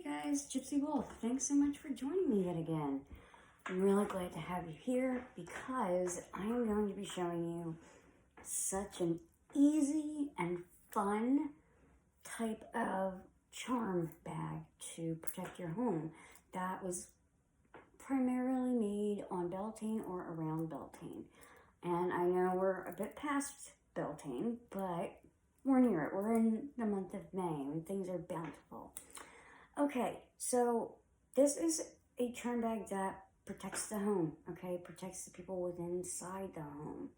guys, Gypsy Wolf. Thanks so much for joining me yet again. I'm really glad to have you here because I'm going to be showing you such an easy and fun type of charm bag to protect your home that was primarily made on Beltane or around Beltane. And I know we're a bit past Beltane, but we're near it. We're in the month of May and things are bountiful. Okay, so this is a charm bag that protects the home, okay? Protects the people within inside the home.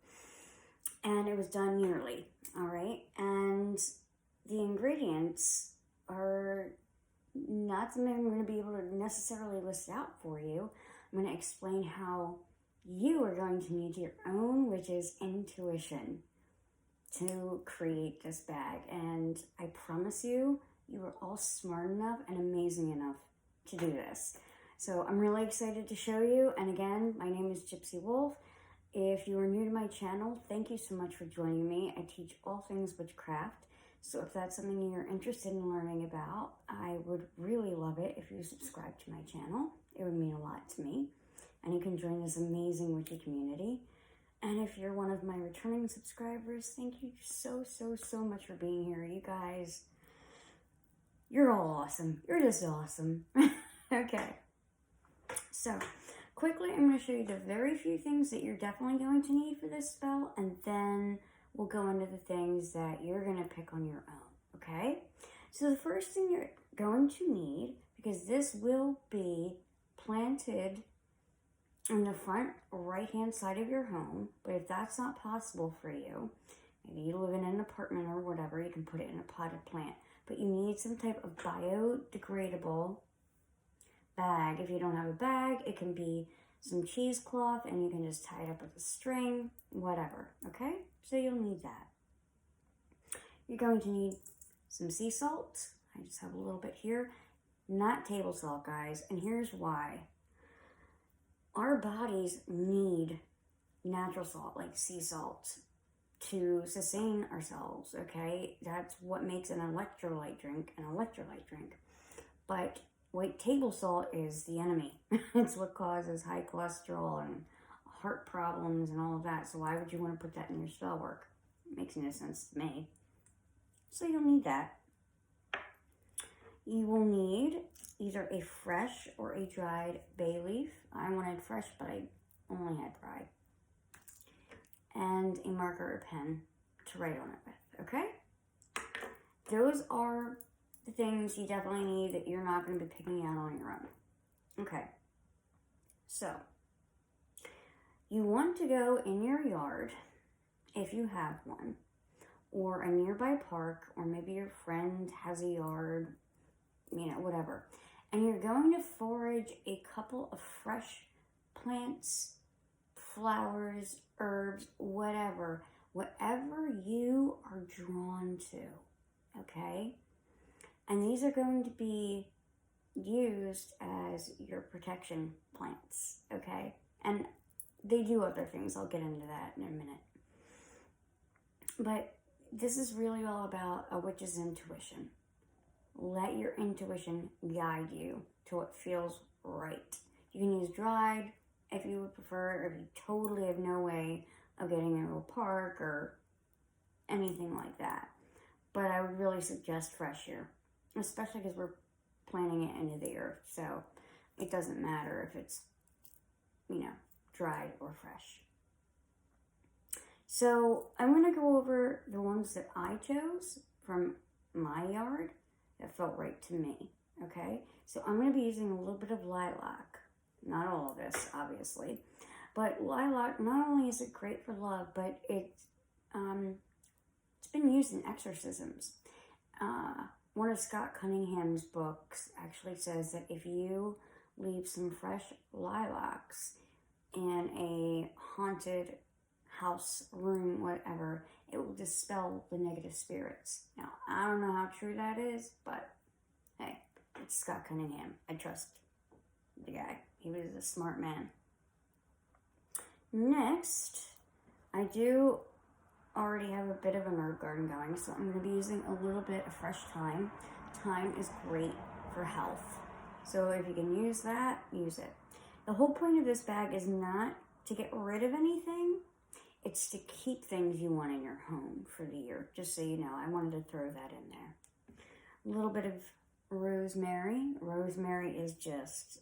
And it was done yearly, all right? And the ingredients are not something I'm going to be able to necessarily list out for you. I'm going to explain how you are going to need your own, which is intuition, to create this bag. And I promise you, you are all smart enough and amazing enough to do this. So I'm really excited to show you. And again, my name is Gypsy Wolf. If you are new to my channel, thank you so much for joining me. I teach all things witchcraft. So if that's something you're interested in learning about, I would really love it if you subscribe to my channel. It would mean a lot to me. And you can join this amazing witchy community. And if you're one of my returning subscribers, thank you so much for being here. You guys, you're all awesome. You're just awesome. Okay. So, quickly, I'm going to show you the very few things that you're definitely going to need for this spell, and then we'll go into the things that you're going to pick on your own, okay? So, the first thing you're going to need, because this will be planted in the front right-hand side of your home, but if that's not possible for you, maybe you live in an apartment or whatever, you can put it in a potted plant, but you need some type of biodegradable bag. If you don't have a bag, it can be some cheesecloth and you can just tie it up with a string, whatever, okay? So you'll need that. You're going to need some sea salt. I just have a little bit here. Not table salt, guys, and here's why. Our bodies need natural salt, like sea salt, to sustain ourselves, okay? That's what makes an electrolyte drink an electrolyte drink. But white table salt is the enemy. It's what causes high cholesterol and heart problems and all of that. So why would you want to put that in your spell work? It makes no sense to me. So you'll need that. You will need either a fresh or a dried bay leaf. I wanted fresh, but I only had dried. And a marker or pen to write on it with, okay? Those are the things you definitely need that you're not going to be picking out on your own. Okay, so you want to go in your yard, if you have one, or a nearby park, or maybe your friend has a yard, you know, whatever. And you're going to forage a couple of fresh plants, flowers, herbs, whatever you are drawn to, okay? And these are going to be used as your protection plants, okay? And they do other things. I'll get into that in a minute. But this is really all about a witch's intuition. Let your intuition guide you to what feels right. You can use dried if you would prefer, or if you totally have no way of getting into a park or anything like that. But I would really suggest fresh here, especially because we're planting it into the earth. So it doesn't matter if it's, you know, dried or fresh. So I'm going to go over the ones that I chose from my yard that felt right to me, okay? So I'm going to be using a little bit of lilac. Not all of this, obviously. But lilac, not only is it great for love, but it's been used in exorcisms. One of Scott Cunningham's books actually says that if you leave some fresh lilacs in a haunted house, room, whatever, it will dispel the negative spirits. Now, I don't know how true that is, but hey, it's Scott Cunningham. I trust the guy. He was a smart man. Next, I do already have a bit of an herb garden going, so I'm going to be using a little bit of fresh thyme. Thyme is great for health. So if you can use that, use it. The whole point of this bag is not to get rid of anything. It's to keep things you want in your home for the year. Just so you know, I wanted to throw that in there. A little bit of rosemary. Rosemary is just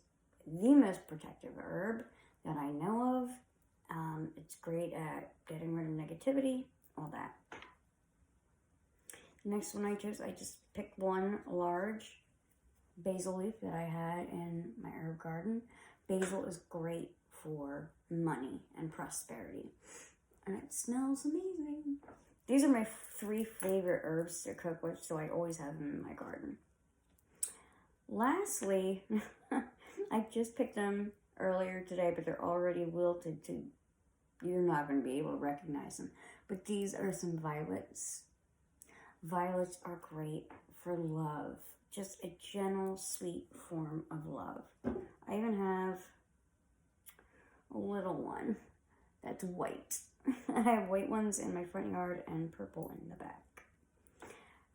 the most protective herb that I know of. It's great at getting rid of negativity, all that. The next one I chose, I just picked one large basil leaf that I had in my herb garden. Basil is great for money and prosperity. And it smells amazing. These are my 3 favorite herbs to cook with, so I always have them in my garden. Lastly, I just picked them earlier today, but they're already wilted you're not going to be able to recognize them. But these are some violets. Violets are great for love. Just a gentle, sweet form of love. I even have a little one that's white. I have white ones in my front yard and purple in the back.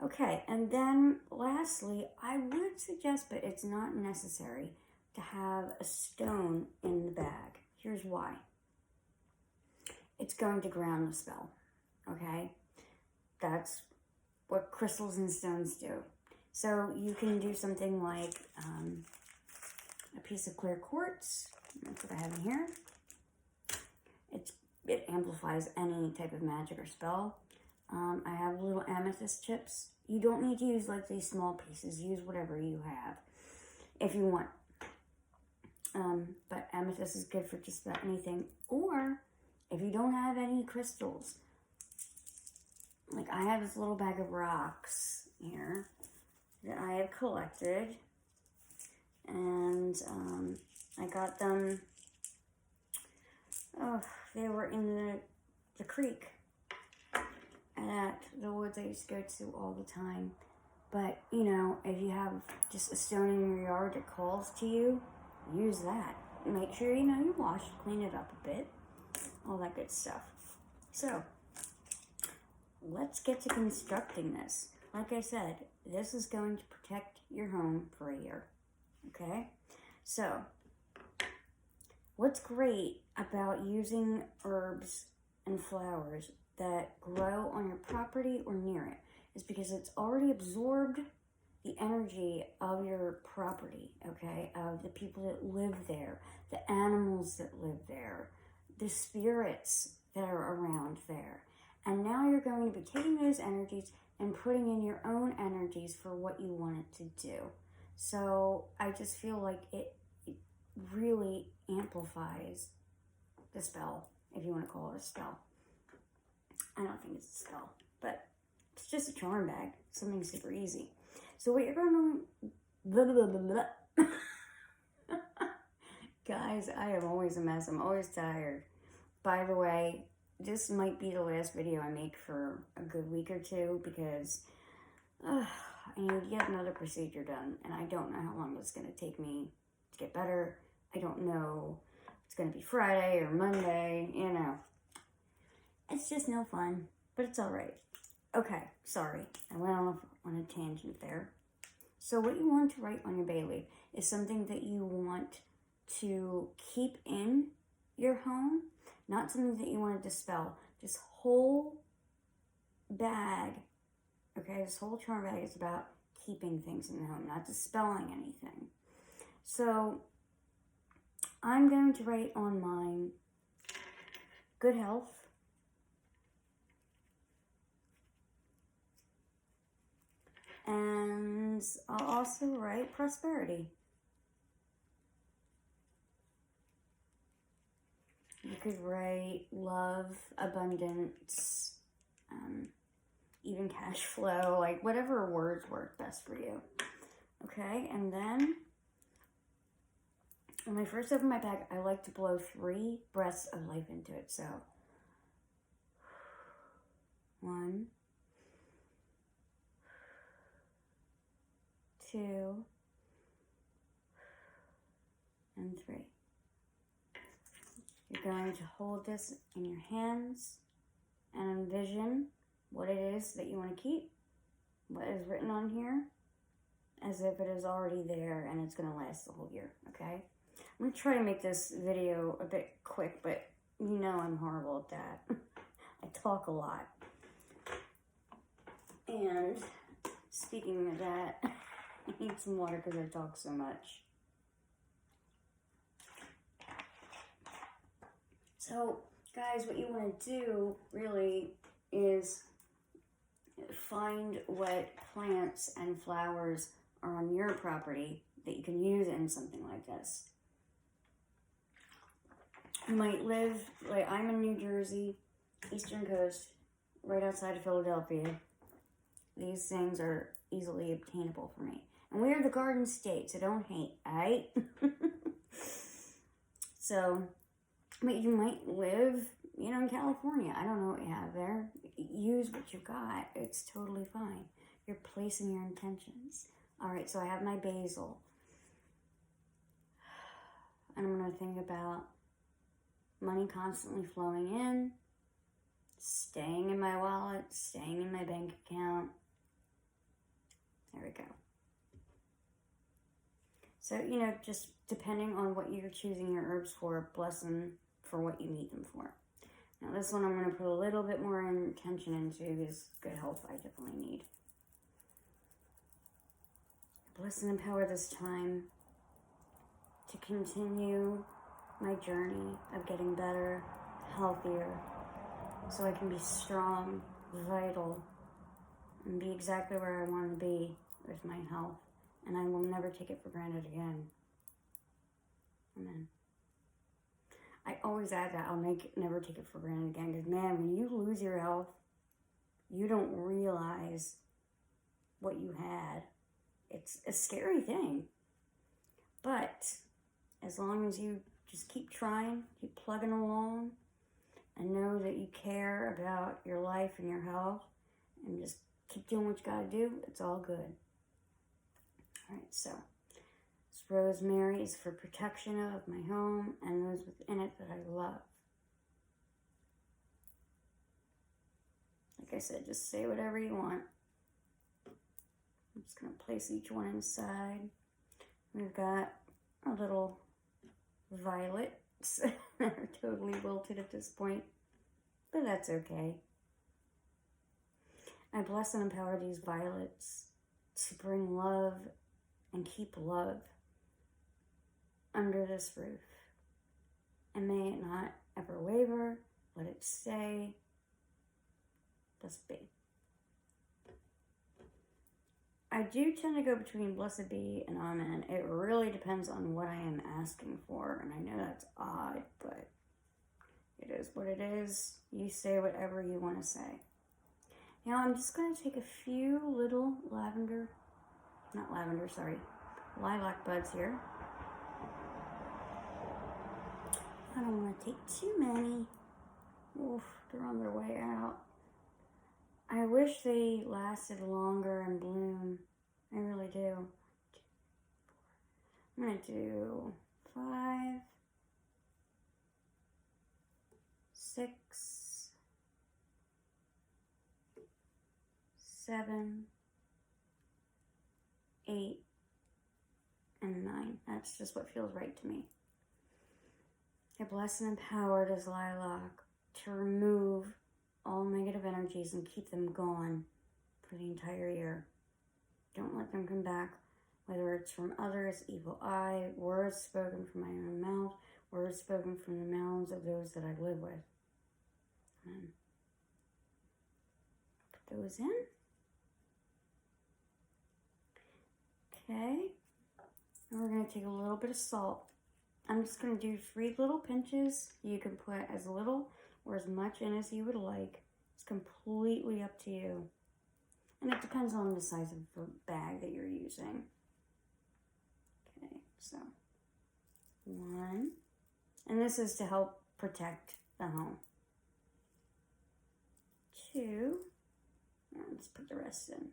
Okay, and then lastly, I would suggest, but it's not necessary, to have a stone in the bag. Here's why. It's going to ground the spell, okay? That's what crystals and stones do. So you can do something like a piece of clear quartz. That's what I have in here. It amplifies any type of magic or spell. I have little amethyst chips. You don't need to use like these small pieces. Use whatever you have if you want. But amethyst is good for just about anything. Or if you don't have any crystals, like I have this little bag of rocks here that I have collected. And I got them, they were in the creek at the woods I used to go to all the time. But, you know, if you have just a stone in your yard that calls to you, use that. Make sure, you know, you wash, clean it up a bit, all that good stuff. So, let's get to constructing this. Like I said, this is going to protect your home for a year, okay? So, what's great about using herbs and flowers that grow on your property or near it is because it's already absorbed the energy of your property, okay? Of the people that live there, the animals that live there, the spirits that are around there. And now you're going to be taking those energies and putting in your own energies for what you want it to do. So I just feel like it really amplifies the spell, if you want to call it a spell. I don't think it's a spell, but it's just a charm bag, something super easy. So what you're going to... Guys, I am always a mess. I'm always tired. By the way, this might be the last video I make for a good week or two because I need to get another procedure done, and I don't know how long it's going to take me to get better. I don't know if it's going to be Friday or Monday, you know. It's just no fun, but it's all right. Okay, sorry. I went on a tangent there. So what you want to write on your bay leaf is something that you want to keep in your home, not something that you want to dispel. This whole bag, okay, this whole charm bag is about keeping things in the home, not dispelling anything. So I'm going to write on mine good health, and I'll also write prosperity. You could write love, abundance, even cash flow, like whatever words work best for you. Okay, and then when I first open my bag, I like to blow 3 breaths of life into it. So 1, 2, and 3. You're going to hold this in your hands and envision what it is that you want to keep, what is written on here, as if it is already there and it's going to last the whole year, okay? I'm going to try to make this video a bit quick, but you know I'm horrible at that. I talk a lot. And speaking of that, I need some water because I talk so much. So, guys, what you want to do, really, is find what plants and flowers are on your property that you can use in something like this. You might live, like I'm in New Jersey, Eastern Coast, right outside of Philadelphia. These things are easily obtainable for me. And we're the Garden State, so don't hate, alright? So, but you might live, you know, in California. I don't know what you have there. Use what you got. It's totally fine. You're placing your intentions. Alright, so I have my basil. And I'm going to think about money constantly flowing in, staying in my wallet, staying in my bank account. There we go. So, you know, just depending on what you're choosing your herbs for, bless them for what you need them for. Now, this one I'm going to put a little bit more intention into because good health I definitely need. Bless and empower this time to continue my journey of getting better, healthier, so I can be strong, vital, and be exactly where I want to be with my health. And I will never take it for granted again. Amen. I always add that I'll never take it for granted again. Because, man, when you lose your health, you don't realize what you had. It's a scary thing. But as long as you just keep trying, keep plugging along, and know that you care about your life and your health, and just keep doing what you gotta do, it's all good. Alright, so this rosemary is for protection of my home and those within it that I love. Like I said, just say whatever you want. I'm just going to place each one inside. We've got our little violets that are totally wilted at this point, but that's okay. I bless and empower these violets to bring love and keep love under this roof. And may it not ever waver, let it stay. Blessed be. I do tend to go between blessed be and amen. It really depends on what I am asking for. And I know that's odd, but it is what it is. You say whatever you want to say. Now I'm just going to take a few little lilac buds here. I don't want to take too many. Oof, they're on their way out. I wish they lasted longer and bloom. I really do. I'm going to do 5, 6, 7, 8, and 9. That's just what feels right to me. I bless and empower this lilac to remove all negative energies and keep them gone for the entire year. Don't let them come back, whether it's from others, evil eye, words spoken from my own mouth, words spoken from the mouths of those that I live with. Put those in. Okay. And we're going to take a little bit of salt. I'm just going to do 3 little pinches. You can put as little or as much in as you would like. It's completely up to you. And it depends on the size of the bag that you're using. Okay, so 1. And this is to help protect the home. 2. And let's put the rest in.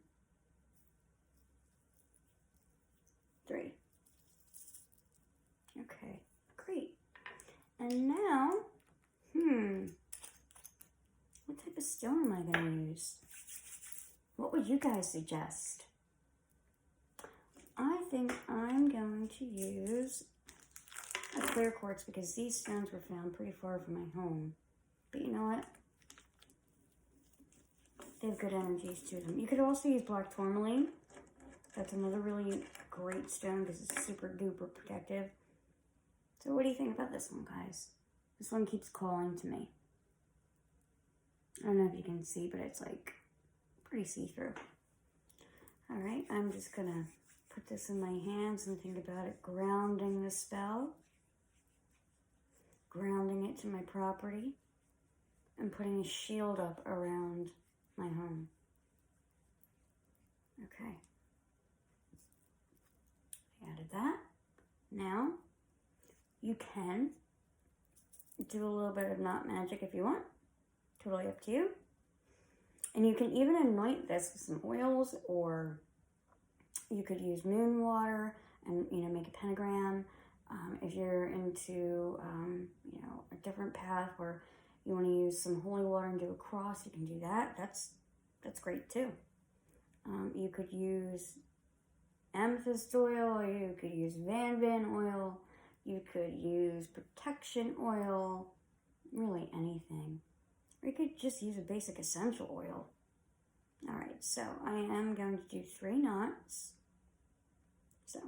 3. Okay, great. And now, what type of stone am I going to use? What would you guys suggest? I think I'm going to use a clear quartz because these stones were found pretty far from my home. But you know what? They have good energies to them. You could also use black tourmaline. That's another really great stone because it's super duper protective. So what do you think about this one, guys? This one keeps calling to me. I don't know if you can see, but it's like pretty see-through. All right, I'm just gonna put this in my hands and think about it grounding the spell, grounding it to my property, and putting a shield up around my home. Okay. I added that. Now, you can do a little bit of knot magic if you want. Totally up to you. And you can even anoint this with some oils, or you could use moon water and, you know, make a pentagram. If you're into, you know, a different path where you want to use some holy water and do a cross, you can do that. That's great too. You could use amethyst oil, or you could use Van oil. You could use protection oil, really anything. Or you could just use a basic essential oil. All right, so I am going to do 3 knots. So,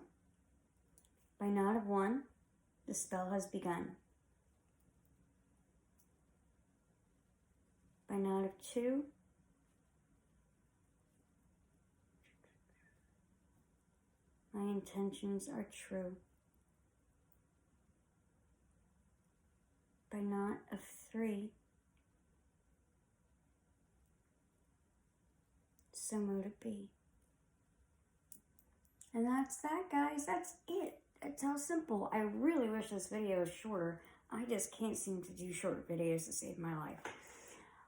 by knot of 1, the spell has begun. By knot of 2, my intentions are true. By knot of 3, so mote it be. And that's that, guys. That's it. That's how simple. I really wish this video was shorter. I just can't seem to do short videos to save my life.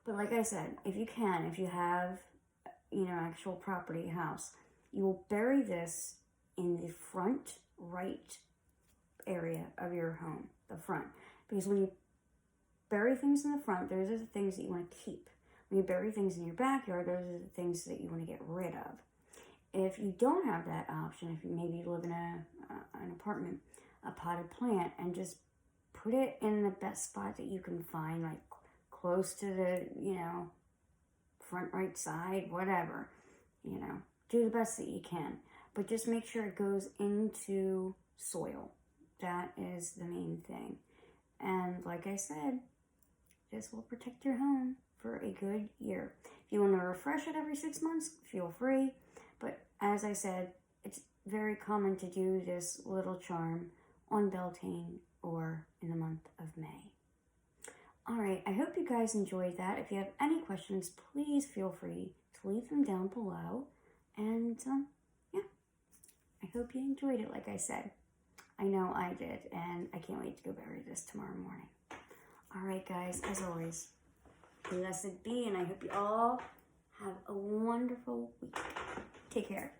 But like I said, if you can, if you have, you know, actual property, house, you will bury this in the front right area of your home, the front. Because when you bury things in the front, those are the things that you want to keep. When you bury things in your backyard, those are the things that you want to get rid of. If you don't have that option, if you maybe live in an apartment, a potted plant, and just put it in the best spot that you can find, like close to the, you know, front right side, whatever, you know, do the best that you can. But just make sure it goes into soil. That is the main thing. And like I said, this will protect your home for a good year. If you want to refresh it every 6 months, feel free. But as I said, it's very common to do this little charm on Beltane or in the month of May. All right, I hope you guys enjoyed that. If you have any questions, please feel free to leave them down below. And yeah, I hope you enjoyed it, like I said. I know I did, and I can't wait to go bury this tomorrow morning. All right, guys, as always, blessed be, and I hope you all have a wonderful week. Take care.